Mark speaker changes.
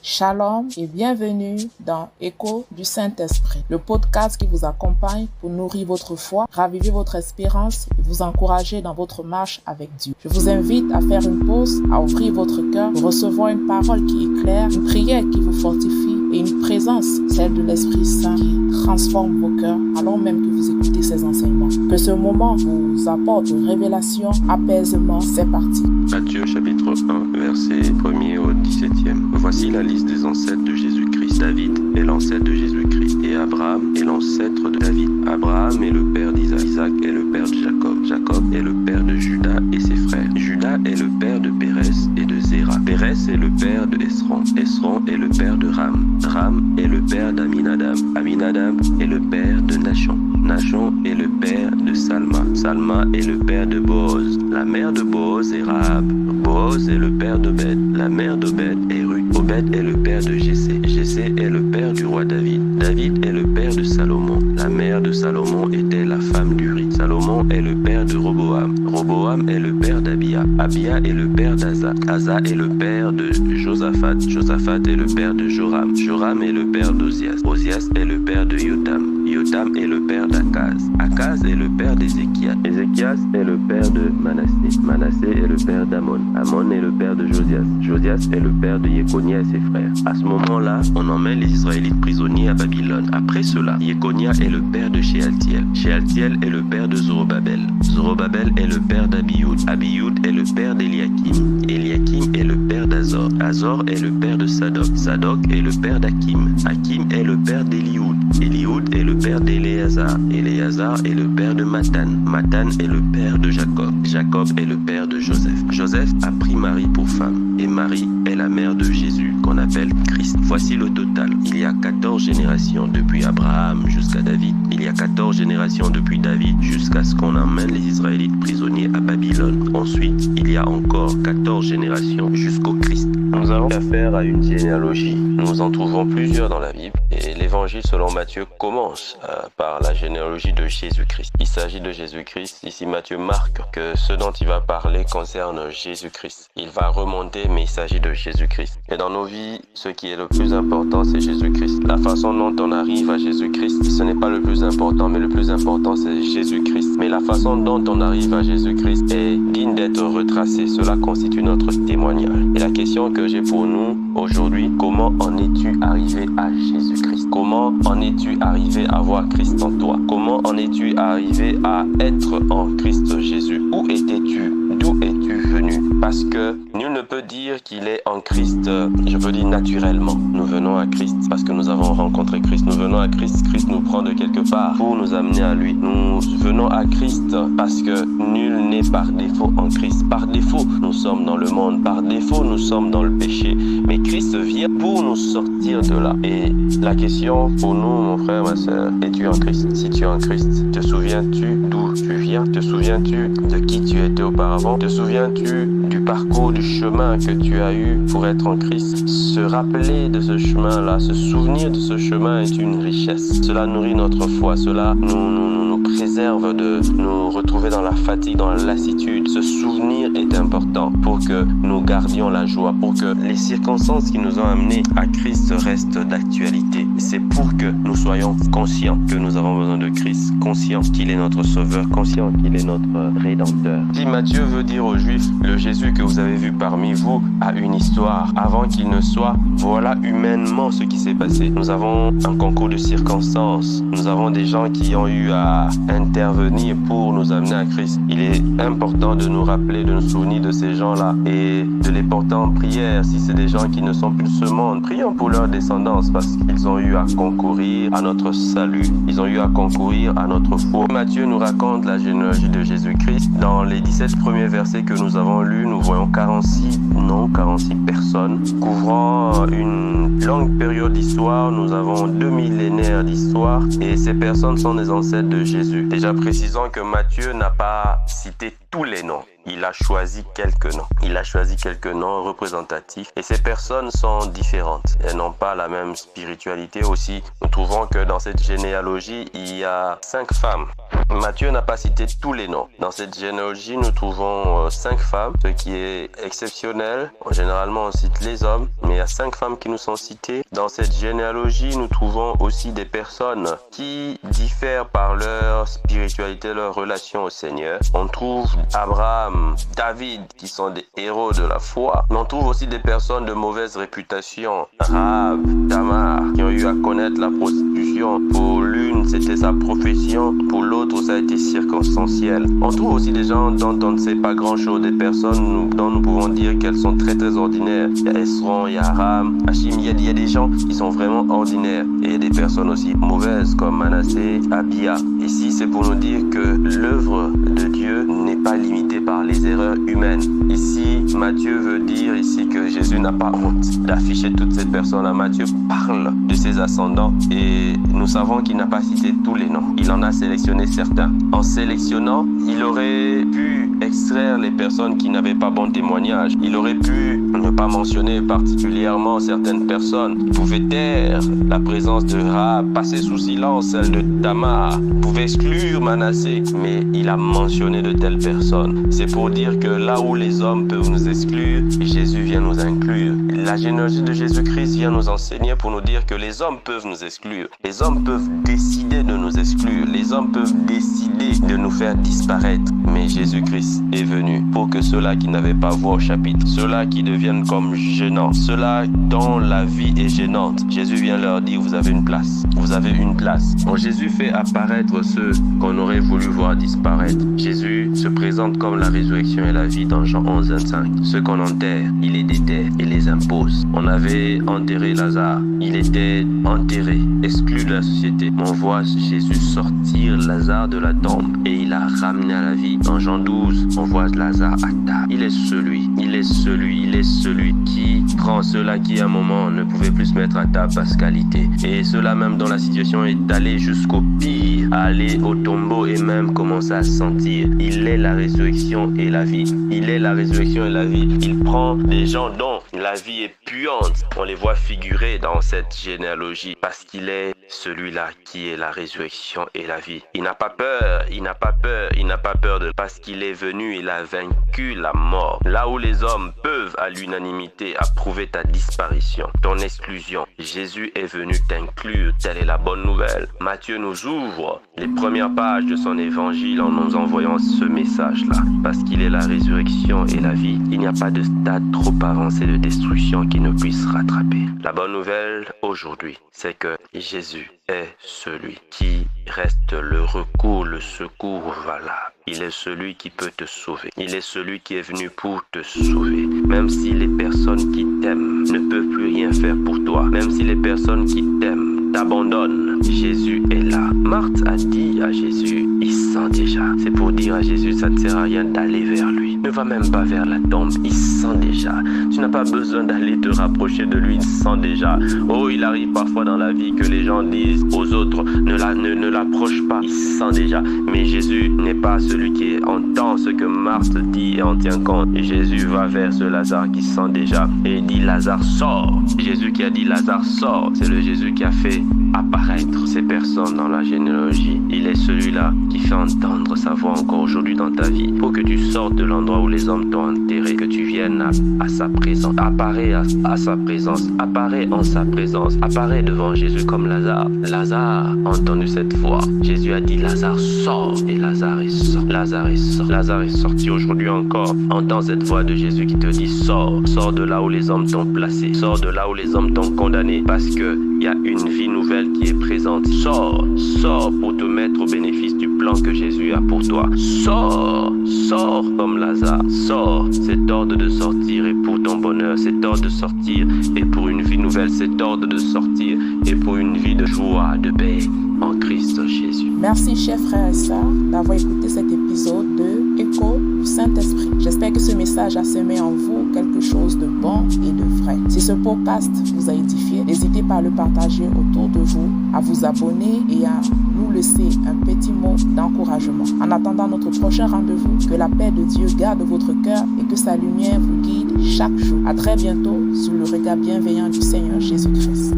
Speaker 1: Shalom et bienvenue dans Écho du Saint-Esprit, le podcast qui vous accompagne pour nourrir votre foi, raviver votre espérance et vous encourager dans votre marche avec Dieu. Je vous invite à faire une pause, à ouvrir votre cœur, pour recevoir une parole qui éclaire, une prière qui vous fortifie et une présence, celle de l'Esprit Saint, qui transforme vos cœurs alors même que vous écoutez ces enseignements. Que ce moment vous apporte révélation, apaisement. C'est parti.
Speaker 2: Matthieu chapitre 1, verset 1er au 17e. Voici la liste des ancêtres de Jésus-Christ. David est l'ancêtre de Jésus-Christ et Abraham est l'ancêtre de David. Abraham est le père d'Isaac. Isaac est le père de Jacob. Jacob est le père de Judas et ses frères. Judas est le père de Pérez et de Zéra. Pérez est le père de Esron. Esron est le père de Ram. Ram est le père d'Aminadab. Aminadab est le père de Nachon. Nachon est le père de Salma. Salma est le père de Boaz. La mère de Boaz est Rahab. Boaz est le père d'Obed. La mère d'Obed est Ruth. Obed est le père de Jessé. Jessé est le père du roi David. David est le père de Salomon. La mère de Salomon était la femme d'Uri. Salomon est le père de Roboam. Roboam est le père d'Abia. Abia est le père d'Asa. Asa est le père de Josaphat. Josaphat est le père de Joram. Joram est le père d'Ozias. Ozias est le père de Yotam. Yotam est le père d'Akaz. Akaz est le père d'Ézéchias. Ézéchias est le père de Manassé. Manassé est le père d'Amon. Amon est le père de Josias. Josias est le père de Yekonia et ses frères. À ce moment-là, on emmène les Israélites prisonniers à Babylone. Après cela, Yekonia est le père de Shealtiel. Shealtiel est le père de Zorobabel. Zorobabel est le père d'Abioud. Abioud est le père d'Eliakim. Eliakim est le père d'Azor. Azor est le père de Sadok. Sadok est le père d'Akim. Akim est le père d'Élioud. Élioud est le père d'Éléazar. Éléazar est le père de Mathan. Mathan est le père de Jacob. Jacob est le père de Joseph. Joseph a pris Marie pour femme. Et Marie est la mère de Jésus, qu'on appelle Christ. Voici le total. Il y a 14 générations depuis Abraham jusqu'à David. Il y a 14 générations depuis David jusqu'à ce qu'on emmène les Israélites prisonniers à Babylone. Ensuite, il y a encore 14 générations jusqu'au Christ. Nous avons affaire à une généalogie. Nous en trouvons plusieurs dans la Bible. Et l'évangile selon Matthieu commence par la généalogie de Jésus-Christ. Il s'agit de Jésus-Christ. Ici, Matthieu marque que ce dont il va parler concerne Jésus-Christ. Il va remonter, mais il s'agit de Jésus-Christ. Et dans nos vies, ce qui est le plus important, c'est Jésus-Christ. La façon dont on arrive à Jésus-Christ, ce n'est pas le plus important, mais le plus important, c'est Jésus-Christ. Mais la façon dont on arrive à Jésus-Christ est digne d'être retracée. Cela constitue notre témoignage. Et la question que j'ai pour nous aujourd'hui, comment en es-tu arrivé à Jésus-Christ? Comment en es-tu arrivé à voir Christ en toi? Comment en es-tu arrivé à être en Christ Jésus? Où étais-tu? D'où es-tu venu? Parce que nul ne peut dire qu'il est en Christ, je veux dire naturellement. Nous venons à Christ parce que nous avons rencontré Christ. Nous venons à Christ, Christ nous prend de quelque part pour nous amener à lui. Nous venons à Christ parce que nul n'est par défaut en Christ. Par défaut, nous sommes dans le monde. Par défaut, nous sommes dans le péché. Mais Christ vient pour nous sortir de là. Et la question pour nous, mon frère, ma soeur, es-tu en Christ? Si tu es en Christ, te souviens-tu d'où tu viens? Te souviens-tu de qui tu étais auparavant? Te souviens-tu du parcours, du chemin que tu as eu pour être en Christ? Se rappeler de ce chemin-là, se souvenir de ce chemin est une richesse. Cela nourrit notre foi, cela nous préserve de nous retrouver dans la fatigue, dans la lassitude. Ce souvenir est important pour que nous gardions la joie, pour que les circonstances qui nous ont amenés à Christ restent d'actualité. C'est pour que nous soyons conscients que nous avons besoin de Christ, conscients qu'il est notre sauveur, conscients qu'il est notre rédempteur. Si Matthieu veut dire aux Juifs, le Jésus que vous avez vu parmi vous a une histoire. Avant qu'il ne soit, voilà humainement ce qui s'est passé. Nous avons un concours de circonstances. Nous avons des gens qui ont eu à intervenir pour nous amener à Christ. Il est important de nous rappeler, de nous souvenir de ces gens-là et de les porter en prière. Si c'est des gens qui ne sont plus de ce monde, prions pour leur descendance parce qu'ils ont eu à concourir à notre salut. Ils ont eu à concourir à notre foi. Matthieu nous raconte la généalogie de Jésus-Christ. Dans les 17 premiers versets que nous avons lus, nous voyons 46 personnes couvrant une longue période d'histoire. Nous avons 2 millénaires d'histoire et ces personnes sont des ancêtres de Jésus. Déjà précisons que Matthieu n'a pas cité tous les noms. il a choisi quelques noms. Il a choisi quelques noms représentatifs et ces personnes sont différentes. Elles n'ont pas la même spiritualité aussi. Nous trouvons que dans cette généalogie, il y a 5 femmes. Matthieu n'a pas cité tous les noms. Dans cette généalogie, nous trouvons 5 femmes, ce qui est exceptionnel. Généralement, on cite les hommes, mais il y a 5 femmes qui nous sont citées. Dans cette généalogie, nous trouvons aussi des personnes qui diffèrent par leur spiritualité, leur relation au Seigneur. On trouve Abraham, David, qui sont des héros de la foi. Mais on trouve aussi des personnes de mauvaise réputation. Rahab, Tamar, qui ont eu à connaître la prostitution. Pour l'une, c'était sa profession. Pour l'autre, ça a été circonstanciel. On trouve aussi des gens dont on ne sait pas grand-chose, des personnes dont nous pouvons dire qu'elles sont très très ordinaires. Il y a Esron, il y a Aram, Hachim, il y a des gens qui sont vraiment ordinaires. Et il y a des personnes aussi mauvaises comme Manassé, Abia. Ici, c'est pour nous dire que l'œuvre de Dieu n'est pas limitée par les erreurs humaines. Ici, Matthieu veut dire ici que Jésus n'a pas honte d'afficher toutes ces personnes-là. Matthieu parle de ses ascendants et nous savons qu'il n'a pas cité tous les noms. Il en a sélectionné certains. En sélectionnant, il aurait pu extraire les personnes qui n'avaient pas bon témoignage. Il aurait pu ne pas mentionner particulièrement certaines personnes. Il pouvait taire la présence de Rahab, passer sous silence celle de Tamar. Il pouvait exclure Manassé, mais il a mentionné de telles personnes. C'est pour dire que là où les hommes peuvent nous exclure, Jésus vient nous inclure. La généalogie de Jésus-Christ vient nous enseigner pour nous dire que les hommes peuvent nous exclure. Les hommes peuvent décider de nous exclure. Les hommes peuvent décider de nous faire disparaître. Mais Jésus-Christ est venu pour que ceux-là qui n'avaient pas voix au chapitre, ceux-là qui deviennent comme gênants, ceux-là dont la vie est gênante, Jésus vient leur dire, vous avez une place. Vous avez une place. Bon, Jésus fait apparaître ceux qu'on aurait voulu voir disparaître. Jésus se présente comme la résurrection et la vie dans Jean 11, 25. Ceux qu'on enterre, il les déterre et les impose. On avait enterré Lazare. Il était enterré, exclu de la société. On voit Jésus sortir Lazare de la tombe et il a ramené à la vie. Dans Jean 12, on voit Lazare à table. Il est celui qui prend ceux-là qui à un moment ne pouvaient plus se mettre à table parce qualité. Et ceux-là même dont la situation est d'aller jusqu'au pire, à aller au tombeau et même commencer à sentir. Il est la résurrection et la vie. Il est la résurrection et la vie. Il prend des gens dont la vie est puante. On les voit figurer dans cette généalogie parce qu'il est celui-là qui est la résurrection et la vie. Il n'a pas peur, parce qu'il est venu, il a vaincu la mort. Là où les hommes peuvent à l'unanimité approuver ta disparition, ton exclusion, Jésus est venu t'inclure. Telle est la bonne nouvelle. Matthieu nous ouvre les premières pages de son évangile en nous envoyant ce message-là. Parce qu'il est la résurrection et la vie, il n'y a pas de stade trop avancé de destruction qui ne puisse rattraper. La bonne nouvelle aujourd'hui, c'est que Jésus est celui qui reste le recours, le secours valable. Il est celui qui peut te sauver. Il est celui qui est venu pour te sauver. Même si les personnes qui t'aiment ne peuvent plus rien faire pour toi, même si les personnes qui t'aiment t'abandonnent, Jésus est là. Marthe a dit à Jésus, il sent déjà. C'est pour dire à Jésus, ça ne sert à rien d'aller vers lui. Ne va même pas vers la tombe, il sent déjà. Tu n'as pas besoin d'aller te rapprocher de lui, il sent déjà. Oh, il arrive parfois dans la vie que les gens disent aux autres, ne l'approche pas, il sent déjà. Mais Jésus n'est pas celui qui entend ce que Marthe dit et en tient compte. Et Jésus va vers ce Lazare qui sent déjà et il dit, Lazare sort. Jésus qui a dit Lazare sort, c'est le Jésus qui a fait apparaître ces personnes dans la généalogie. Il est celui-là qui fait entendre sa voix encore aujourd'hui dans ta vie pour que tu sortes de l'endroit où les hommes t'ont enterré, que tu viennes à sa présence. Apparaît à sa présence, apparaît en sa présence, apparaît devant Jésus comme Lazare. Lazare a entendu cette voix. Jésus a dit, Lazare sort, et Lazare est sorti. Lazare est sorti. Lazare est sorti aujourd'hui encore. Entends cette voix de Jésus qui te dit, sors, sors de là où les hommes t'ont placé, sors de là où les hommes t'ont condamné, parce que il y a une vie nouvelle qui est présente. Sors, sors pour te mettre au bénéfice du plan que Jésus a pour toi. Sors, sors comme Lazare. Sors, c'est ordre de sortir et pour ton bonheur, c'est ordre de sortir et pour une vie nouvelle, c'est ordre de sortir et pour une vie de joie, de paix, en Christ Jésus.
Speaker 1: Merci, chers frères et sœurs, d'avoir écouté cet épisode de Écho du Saint-Esprit. J'espère que ce message a semé en vous quelque chose de bon et de vrai. Si ce podcast vous a édifié, n'hésitez pas à le partager autour de vous, à vous abonner et à nous laisser un petit mot d'encouragement. En attendant notre prochain rendez-vous, que la paix de Dieu garde votre cœur et que sa lumière vous guide chaque jour. À très bientôt sous le regard bienveillant du Seigneur Jésus-Christ.